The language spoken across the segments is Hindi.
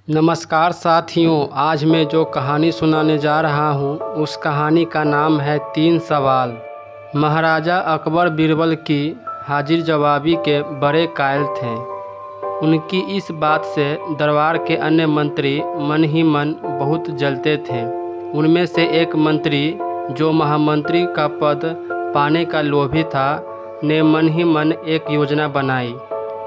नमस्कार साथियों, आज मैं जो कहानी सुनाने जा रहा हूँ उस कहानी का नाम है 3 सवाल। महाराजा अकबर बीरबल की हाजिर जवाबी के बड़े कायल थे। उनकी इस बात से दरबार के अन्य मंत्री मन ही मन बहुत जलते थे। उनमें से एक मंत्री जो महामंत्री का पद पाने का लोभी था ने मन ही मन एक योजना बनाई।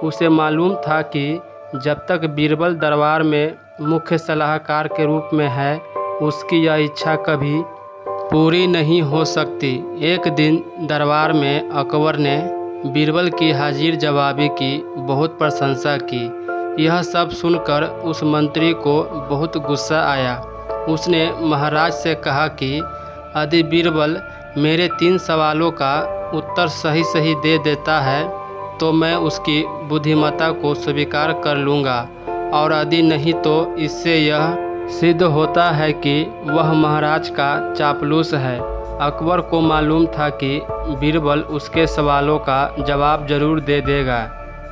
उसे मालूम था कि जब तक बीरबल दरबार में मुख्य सलाहकार के रूप में है उसकी यह इच्छा कभी पूरी नहीं हो सकती। एक दिन दरबार में अकबर ने बीरबल की हाजिर जवाबी की बहुत प्रशंसा की। यह सब सुनकर उस मंत्री को बहुत गुस्सा आया। उसने महाराज से कहा कि यदि बीरबल मेरे 3 सवालों का उत्तर सही सही दे देता है तो मैं उसकी बुद्धिमत्ता को स्वीकार कर लूँगा, और यदि नहीं तो इससे यह सिद्ध होता है कि वह महाराज का चापलूस है। अकबर को मालूम था कि बीरबल उसके सवालों का जवाब जरूर दे देगा,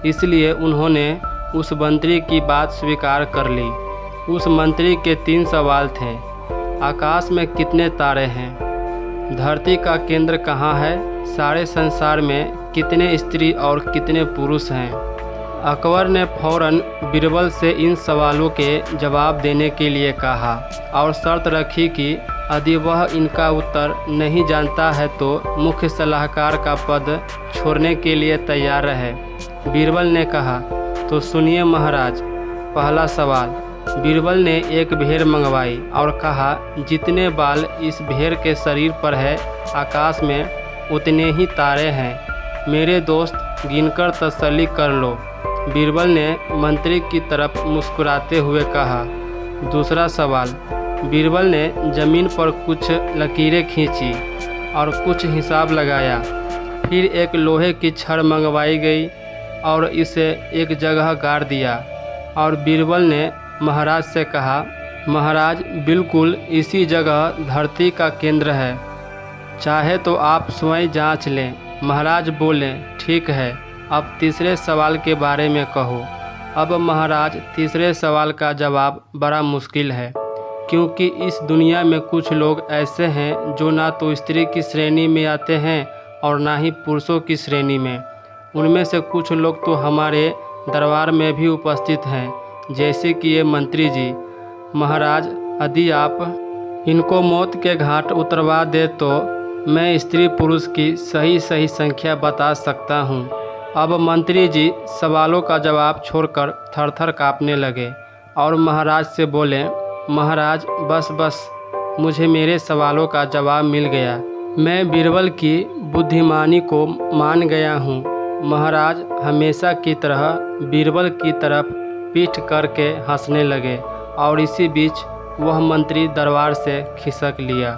इसलिए उन्होंने उस मंत्री की बात स्वीकार कर ली। उस मंत्री के 3 सवाल थे। आकाश में कितने तारे हैं? धरती का केंद्र कहाँ है? सारे संसार में कितने स्त्री और कितने पुरुष हैं? अकबर ने फौरन बीरबल से इन सवालों के जवाब देने के लिए कहा और शर्त रखी कि यदि वह इनका उत्तर नहीं जानता है तो मुख्य सलाहकार का पद छोड़ने के लिए तैयार रहे। बीरबल ने कहा, तो सुनिए महाराज। पहला सवाल। बीरबल ने एक भेड़ मंगवाई और कहा, जितने बाल इस भेड़ के शरीर पर है आकाश में उतने ही तारे हैं। मेरे दोस्त, गिनकर तसल्ली कर लो। बीरबल ने मंत्री की तरफ मुस्कुराते हुए कहा। दूसरा सवाल। बीरबल ने ज़मीन पर कुछ लकीरें खींची और कुछ हिसाब लगाया। फिर एक लोहे की छड़ मंगवाई गई और इसे एक जगह गाड़ दिया, और बीरबल ने महाराज से कहा, महाराज, बिल्कुल इसी जगह धरती का केंद्र है, चाहे तो आप स्वयं जांच लें। महाराज बोले, ठीक है, अब तीसरे सवाल के बारे में कहो। अब महाराज, तीसरे सवाल का जवाब बड़ा मुश्किल है, क्योंकि इस दुनिया में कुछ लोग ऐसे हैं जो ना तो स्त्री की श्रेणी में आते हैं और ना ही पुरुषों की श्रेणी में। उनमें से कुछ लोग तो हमारे दरबार में भी उपस्थित हैं, जैसे कि ये मंत्री जी। महाराज, यदि आप इनको मौत के घाट उतरवा दे तो मैं स्त्री पुरुष की सही सही संख्या बता सकता हूँ। अब मंत्री जी सवालों का जवाब छोड़कर थर-थर काँपने लगे और महाराज से बोले, महाराज, बस बस, मुझे मेरे सवालों का जवाब मिल गया। मैं बीरबल की बुद्धिमानी को मान गया हूँ। महाराज हमेशा की तरह बीरबल की तरफ पीठ करके हंसने लगे और इसी बीच वह मंत्री दरबार से खिसक लिया।